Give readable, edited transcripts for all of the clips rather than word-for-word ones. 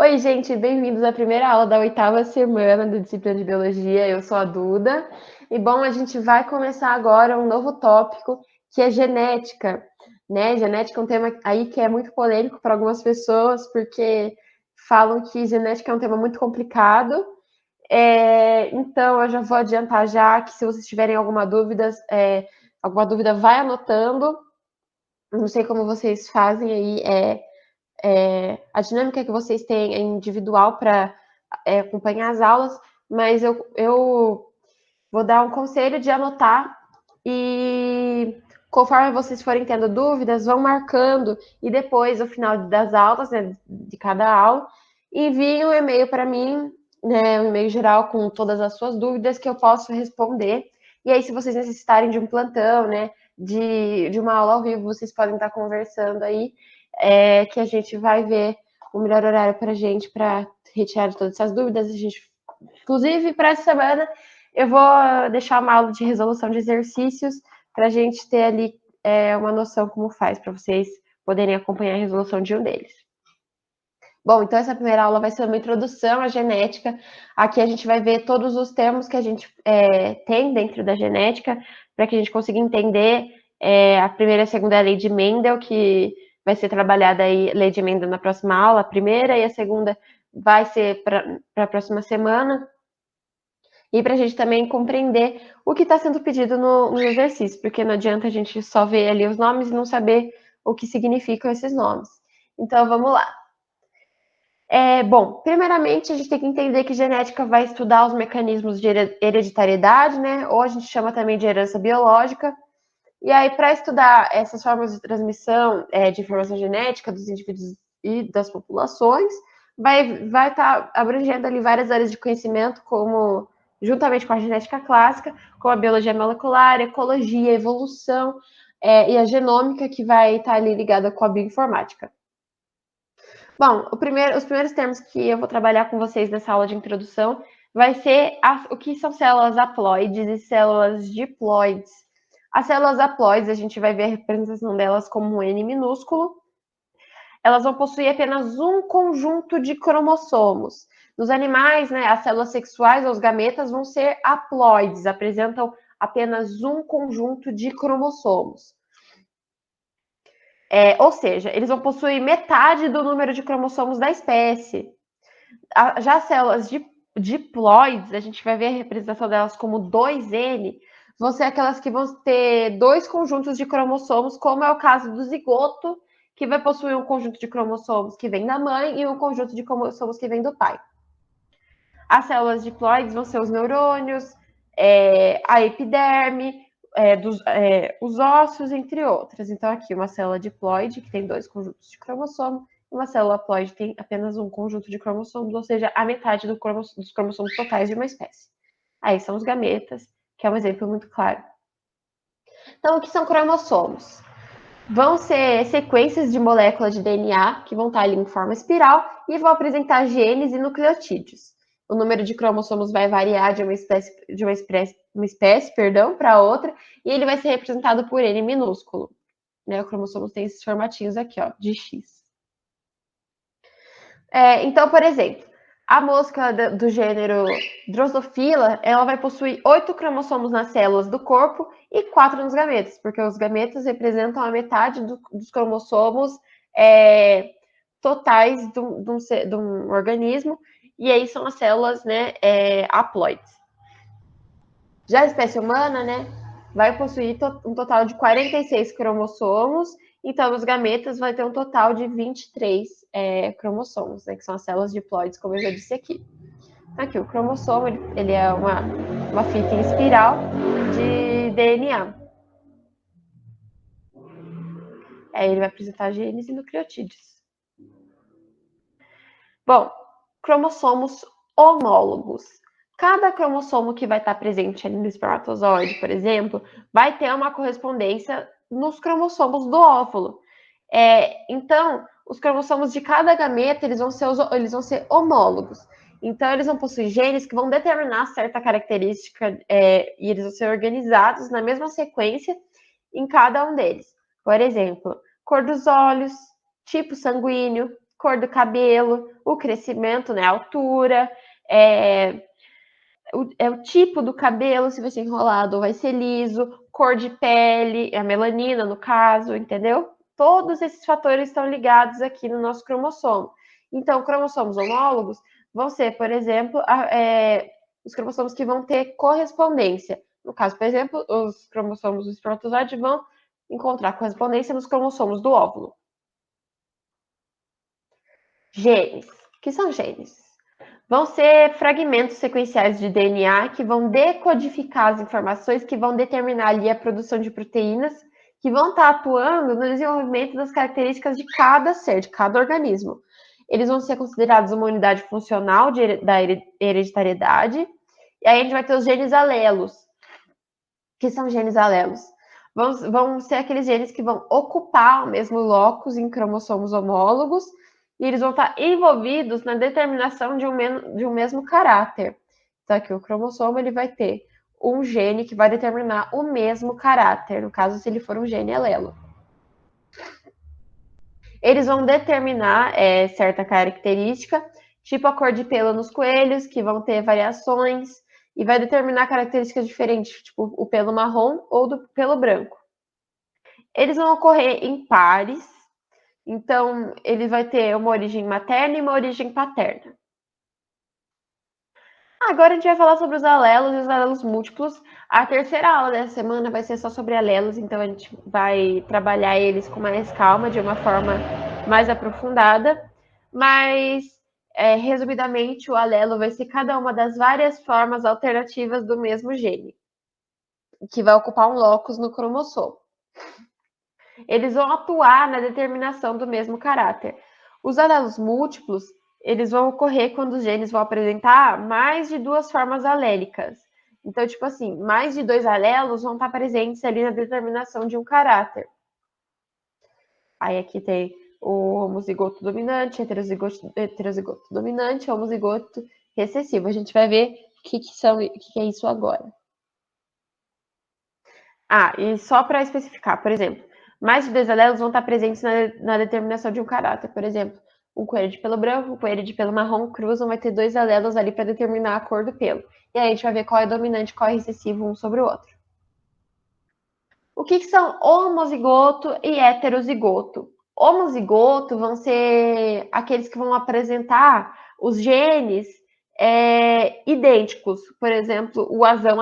Oi, gente, bem-vindos à primeira aula da 8ª semana da disciplina de Biologia. Eu sou a Duda. E, bom, a gente vai começar agora um novo tópico, que é genética, né? Genética é um tema aí que é muito polêmico para algumas pessoas, porque falam que genética é um tema muito complicado. Então, eu já vou adiantar já que se vocês tiverem alguma dúvida, vai anotando. Não sei como vocês fazem aí, a dinâmica que vocês têm é individual para acompanhar as aulas, mas eu vou dar um conselho de anotar e conforme vocês forem tendo dúvidas, vão marcando e depois, no final das aulas, né, de cada aula, enviem um e-mail para mim, né, um e-mail geral com todas as suas dúvidas que eu posso responder. E aí, se vocês necessitarem de um plantão, né, de uma aula ao vivo, vocês podem estar conversando aí, que a gente vai ver o melhor horário para a gente, para retirar todas essas dúvidas. Inclusive, para essa semana, eu vou deixar uma aula de resolução de exercícios para a gente ter ali uma noção como faz, para vocês poderem acompanhar a resolução de um deles. Bom, então essa primeira aula vai ser uma introdução à genética. Aqui a gente vai ver todos os termos que a gente tem dentro da genética, para que a gente consiga entender a primeira e a segunda lei de Mendel, que vai ser trabalhada aí, lei de Mendel na próxima aula, a primeira, e a segunda vai ser para a próxima semana. E para a gente também compreender o que está sendo pedido no exercício, porque não adianta a gente só ver ali os nomes e não saber o que significam esses nomes. Então, vamos lá. Bom, primeiramente a gente tem que entender que genética vai estudar os mecanismos de hereditariedade, né? Ou a gente chama também de herança biológica. E aí, para estudar essas formas de transmissão de informação genética dos indivíduos e das populações, vai estar abrangendo ali várias áreas de conhecimento, como juntamente com a genética clássica, como a biologia molecular, ecologia, evolução e a genômica, que vai estar ali ligada com a bioinformática. Bom, os primeiros termos que eu vou trabalhar com vocês nessa aula de introdução vai ser o que são células haploides e células diploides. As células haploides, a gente vai ver a representação delas como um N minúsculo. Elas vão possuir apenas um conjunto de cromossomos. Nos animais, né, as células sexuais, ou os gametas, vão ser haploides, apresentam apenas um conjunto de cromossomos. Ou seja, eles vão possuir metade do número de cromossomos da espécie. Já as células diploides, a gente vai ver a representação delas como 2N, vão ser aquelas que vão ter dois conjuntos de cromossomos, como é o caso do zigoto, que vai possuir um conjunto de cromossomos que vem da mãe e um conjunto de cromossomos que vem do pai. As células diploides vão ser os neurônios, a epiderme, os ossos, entre outras. Então, aqui, uma célula diploide, que tem dois conjuntos de cromossomos, uma célula haploide tem apenas um conjunto de cromossomos, ou seja, a metade dos cromossomos totais de uma espécie. Aí são os gametas, que é um exemplo muito claro. Então, o que são cromossomos? Vão ser sequências de moléculas de DNA que vão estar ali em forma espiral e vão apresentar genes e nucleotídeos. O número de cromossomos vai variar de uma espécie para outra, e ele vai ser representado por N minúsculo. Né? O cromossomo tem esses formatinhos aqui, ó, de X. Então, por exemplo, a mosca do gênero Drosophila, ela vai possuir 8 cromossomos nas células do corpo e 4 nos gametas, porque os gametas representam a metade dos cromossomos totais de um organismo, e aí são as células, né, haploides. Já a espécie humana, né, vai possuir um total de 46 cromossomos, então nos gametas vai ter um total de 23 cromossomos, né, que são as células diploides, como eu já disse aqui. Aqui, o cromossomo, ele é uma fita em espiral de DNA. Ele vai apresentar genes e nucleotídeos. Bom, cromossomos homólogos. Cada cromossomo que vai estar presente ali no espermatozoide, por exemplo, vai ter uma correspondência nos cromossomos do óvulo. Então, os cromossomos de cada gameta, eles vão ser homólogos. Então, eles vão possuir genes que vão determinar certa característica e eles vão ser organizados na mesma sequência em cada um deles. Por exemplo, cor dos olhos, tipo sanguíneo, cor do cabelo, o crescimento, né, a altura, é o tipo do cabelo, se vai ser enrolado ou vai ser liso, cor de pele, a melanina, no caso, entendeu? Todos esses fatores estão ligados aqui no nosso cromossomo. Então, cromossomos homólogos vão ser, por exemplo, os cromossomos que vão ter correspondência. No caso, por exemplo, os cromossomos do espermatozoide vão encontrar correspondência nos cromossomos do óvulo. Genes. O que são genes? Vão ser fragmentos sequenciais de DNA que vão decodificar as informações que vão determinar ali a produção de proteínas que vão estar atuando no desenvolvimento das características de cada ser, de cada organismo. Eles vão ser considerados uma unidade funcional da hereditariedade. E aí a gente vai ter os genes alelos. O que são genes alelos? Vão ser aqueles genes que vão ocupar o mesmo locus em cromossomos homólogos e eles vão estar envolvidos na determinação de um mesmo caráter. Então, aqui o cromossomo ele vai ter um gene que vai determinar o mesmo caráter, no caso, se ele for um gene alelo. Eles vão determinar certa característica, tipo a cor de pelo nos coelhos, que vão ter variações, e vai determinar características diferentes, tipo o pelo marrom ou do pelo branco. Eles vão ocorrer em pares, então ele vai ter uma origem materna e uma origem paterna. Agora a gente vai falar sobre os alelos e os alelos múltiplos. A terceira aula dessa semana vai ser só sobre alelos, então a gente vai trabalhar eles com mais calma, de uma forma mais aprofundada. Mas, resumidamente, o alelo vai ser cada uma das várias formas alternativas do mesmo gene, que vai ocupar um locus no cromossomo. Eles vão atuar na determinação do mesmo caráter. Os alelos múltiplos, eles vão ocorrer quando os genes vão apresentar mais de duas formas alélicas. Então, tipo assim, mais de dois alelos vão estar presentes ali na determinação de um caráter. Aí aqui tem o homozigoto dominante, heterozigoto dominante, homozigoto recessivo. A gente vai ver o que é isso agora. E só para especificar, por exemplo, mais de dois alelos vão estar presentes na determinação de um caráter. Por exemplo, um coelho de pelo branco, um coelho de pelo marrom cruzam, vai ter dois alelos ali para determinar a cor do pelo. E aí a gente vai ver qual é dominante, qual é recessivo um sobre o outro. O que são homozigoto e heterozigoto? Homozigoto vão ser aqueles que vão apresentar os genes idênticos. Por exemplo, o azão,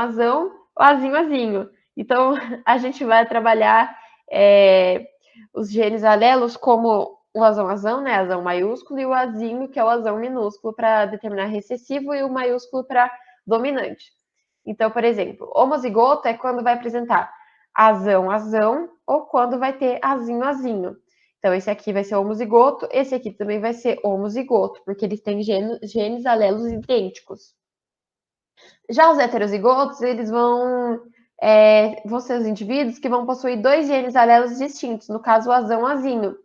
o azinho. Então, a gente vai trabalhar os genes alelos como o azão, né, azão maiúsculo, e o azinho, que é o azão minúsculo, para determinar recessivo, e o maiúsculo para dominante. Então, por exemplo, homozigoto é quando vai apresentar azão, ou quando vai ter azinho. Então, esse aqui vai ser homozigoto, esse aqui também vai ser homozigoto, porque eles têm genes alelos idênticos. Já os heterozigotos, eles vão ser os indivíduos que vão possuir dois genes alelos distintos, no caso o azinho.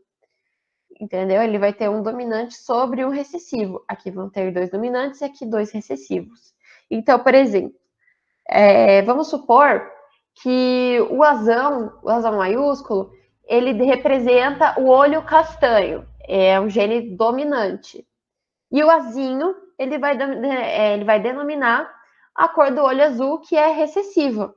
Entendeu? Ele vai ter um dominante sobre um recessivo. Aqui vão ter dois dominantes e aqui dois recessivos. Então, por exemplo, vamos supor que o azão maiúsculo, ele representa o olho castanho, é um gene dominante. E o azinho, ele vai denominar a cor do olho azul, que é recessiva.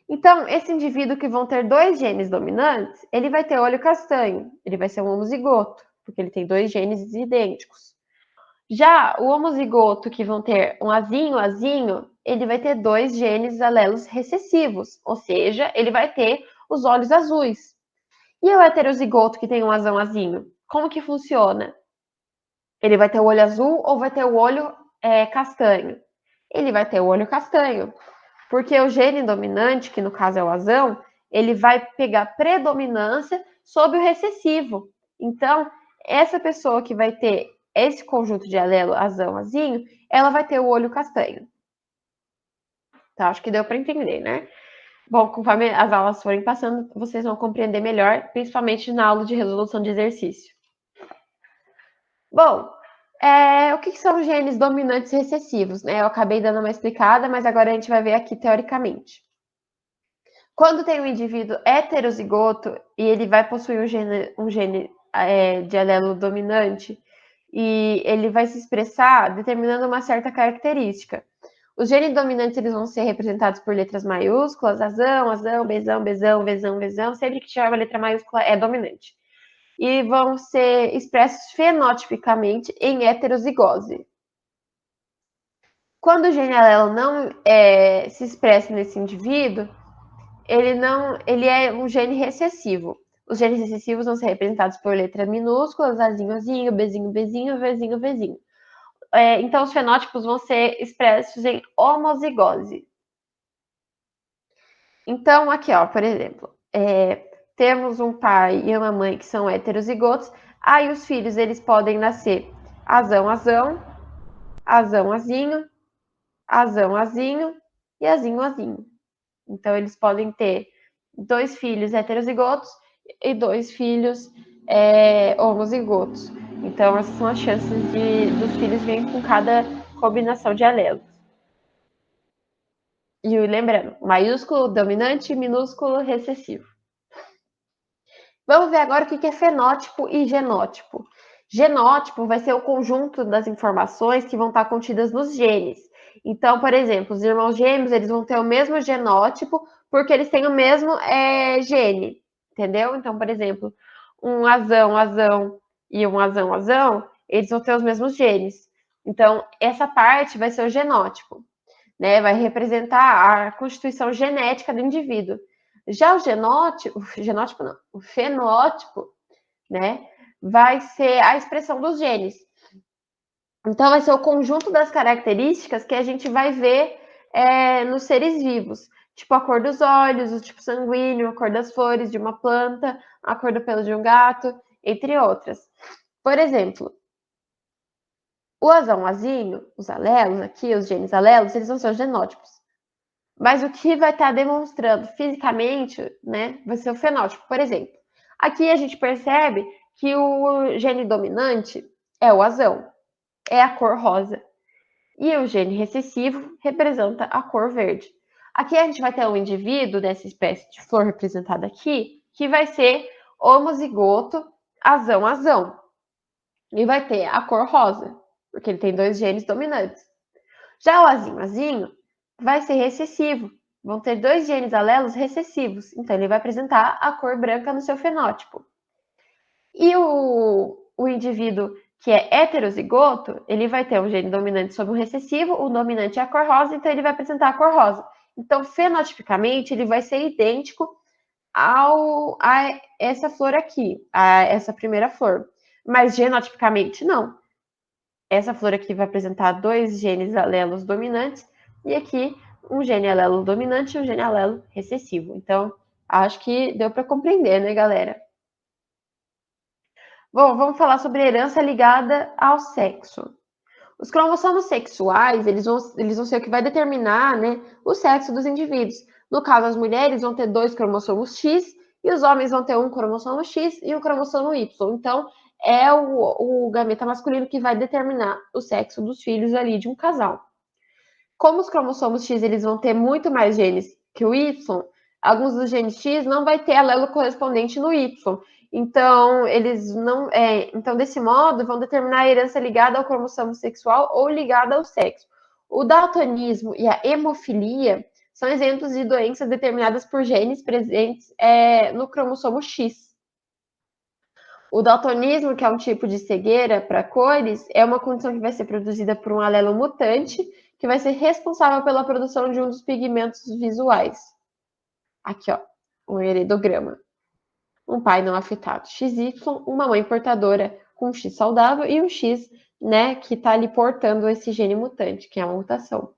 Então, esse indivíduo que vão ter dois genes dominantes, ele vai ter olho castanho, ele vai ser um homozigoto, porque ele tem dois genes idênticos. Já o homozigoto que vão ter um azinho, ele vai ter dois genes alelos recessivos, ou seja, ele vai ter os olhos azuis. E o heterozigoto que tem um azinho, como que funciona? Ele vai ter o olho azul ou vai ter o olho castanho? Ele vai ter o olho castanho, porque o gene dominante, que no caso é o azão, ele vai pegar predominância sobre o recessivo. Então, essa pessoa que vai ter esse conjunto de alelo azinho, ela vai ter o olho castanho. Tá, acho que deu para entender, né? Bom, conforme as aulas forem passando, vocês vão compreender melhor, principalmente na aula de resolução de exercício. Bom, o que são genes dominantes e recessivos? Né? Eu acabei dando uma explicada, mas agora a gente vai ver aqui teoricamente. Quando tem um indivíduo heterozigoto e ele vai possuir um gene de alelo dominante, e ele vai se expressar determinando uma certa característica. Os genes dominantes eles vão ser representados por letras maiúsculas, azão, azão, bezão, bezão, vezão, vezão. Sempre que tiver uma letra maiúscula é dominante. E vão ser expressos fenotipicamente em heterozigose. Quando o gene alelo não se expressa nesse indivíduo, ele é um gene recessivo. Os genes recessivos vão ser representados por letras minúsculas, azinho, azinho, bezinho, bezinho, vezinho, vezinho. Então, os fenótipos vão ser expressos em homozigose. Então, aqui, ó, por exemplo, temos um pai e uma mãe que são heterozigotos, aí os filhos, eles podem nascer azão, azão, azão, azinho, azão, azinho e azinho, azinho. Então, eles podem ter 2 filhos heterozigotos e 2 filhos homozigotos. Então, essas são as chances dos filhos virem com cada combinação de alelos. E lembrando, maiúsculo dominante, minúsculo recessivo. Vamos ver agora o que é fenótipo e genótipo. Genótipo vai ser o conjunto das informações que vão estar contidas nos genes. Então, por exemplo, os irmãos gêmeos, eles vão ter o mesmo genótipo porque eles têm o mesmo gene, entendeu? Então, por exemplo, um azão, azão e um azão, azão, eles vão ter os mesmos genes. Então, essa parte vai ser o genótipo, né? Vai representar a constituição genética do indivíduo. Já o genótipo não, o fenótipo, né, vai ser a expressão dos genes. Então, vai ser o conjunto das características que a gente vai ver nos seres vivos. Tipo a cor dos olhos, o tipo sanguíneo, a cor das flores de uma planta, a cor do pelo de um gato, entre outras. Por exemplo, o azão azinho, os alelos aqui, os genes alelos, eles vão ser os genótipos. Mas o que vai estar demonstrando fisicamente, né, vai ser o fenótipo. Por exemplo, aqui a gente percebe que o gene dominante é o azão, é a cor rosa. E o gene recessivo representa a cor verde. Aqui a gente vai ter um indivíduo dessa espécie de flor representada aqui, que vai ser homozigoto azão azão. E vai ter a cor rosa, porque ele tem 2 genes dominantes. Já o azinho azinho vai ser recessivo. Vão ter 2 genes alelos recessivos. Então, ele vai apresentar a cor branca no seu fenótipo. E o indivíduo que é heterozigoto, ele vai ter um gene dominante sobre um recessivo, o dominante é a cor rosa, então ele vai apresentar a cor rosa. Então, fenotipicamente, ele vai ser idêntico a essa flor aqui, a essa primeira flor. Mas genotipicamente, não. Essa flor aqui vai apresentar 2 genes alelos dominantes e aqui um gene alelo dominante e um gene alelo recessivo. Então, acho que deu para compreender, né, galera? Bom, vamos falar sobre herança ligada ao sexo. Os cromossomos sexuais, eles vão ser o que vai determinar, né, o sexo dos indivíduos. No caso, as mulheres vão ter 2 cromossomos X e os homens vão ter um cromossomo X e um cromossomo Y. Então, é o gameta masculino que vai determinar o sexo dos filhos ali de um casal. Como os cromossomos X eles vão ter muito mais genes que o Y, alguns dos genes X não vai ter alelo correspondente no Y. Então, eles não. Então, desse modo, vão determinar a herança ligada ao cromossomo sexual ou ligada ao sexo. O daltonismo e a hemofilia são exemplos de doenças determinadas por genes presentes no cromossomo X. O daltonismo, que é um tipo de cegueira para cores, é uma condição que vai ser produzida por um alelo mutante, que vai ser responsável pela produção de um dos pigmentos visuais. Aqui, ó, um heredograma. Um pai não afetado, XY, uma mãe portadora com um X saudável e um X, né, que está ali portando esse gene mutante, que é uma mutação.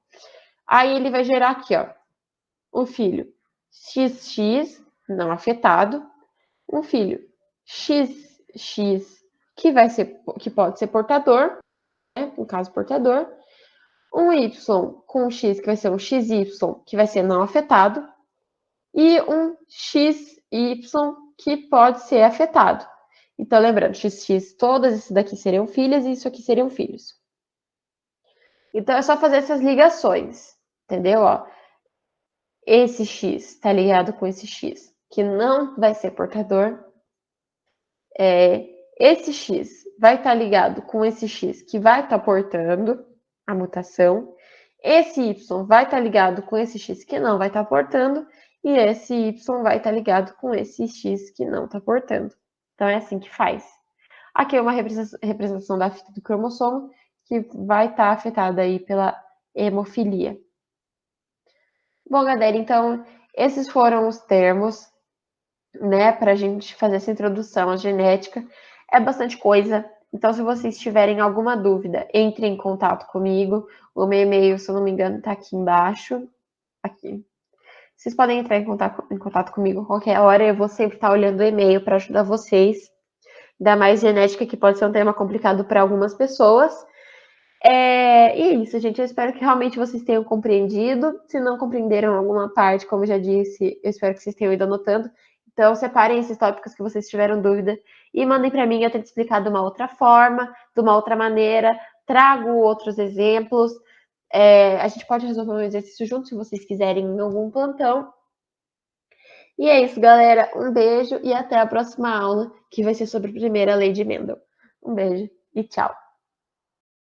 Aí ele vai gerar aqui, ó, um filho XX, não afetado, um filho XX, que pode ser portador, né, no caso portador, um Y com um X, que vai ser um XY, que vai ser não afetado, e um XY, que pode ser afetado. Então, lembrando, XX, todas esses daqui seriam filhas e isso aqui seriam filhos. Então, é só fazer essas ligações, entendeu? Ó, esse X está ligado com esse X, que não vai ser portador. esse X vai estar ligado com esse X que vai estar portando a mutação, esse Y vai estar ligado com esse X que não vai estar portando, e esse Y vai estar ligado com esse X que não está portando. Então é assim que faz. Aqui é uma representação da fita do cromossomo que vai estar afetada aí pela hemofilia. Bom, galera, então esses foram os termos, né, para a gente fazer essa introdução à genética. É bastante coisa. Então, se vocês tiverem alguma dúvida, entre em contato comigo. O meu e-mail, se eu não me engano, está aqui embaixo. Aqui. Vocês podem entrar em contato comigo a qualquer hora. Eu vou sempre estar olhando o e-mail para ajudar vocês. Ainda mais genética, que pode ser um tema complicado para algumas pessoas. E é isso, gente. Eu espero que realmente vocês tenham compreendido. Se não compreenderam alguma parte, como eu já disse, eu espero que vocês tenham ido anotando. Então, separem esses tópicos que vocês tiveram dúvida e mandem para mim. Eu tento explicar de uma outra forma, de uma outra maneira. Trago outros exemplos. A gente pode resolver um exercício junto, se vocês quiserem, em algum plantão. E é isso, galera. Um beijo e até a próxima aula, que vai ser sobre a primeira lei de Mendel. Um beijo e tchau.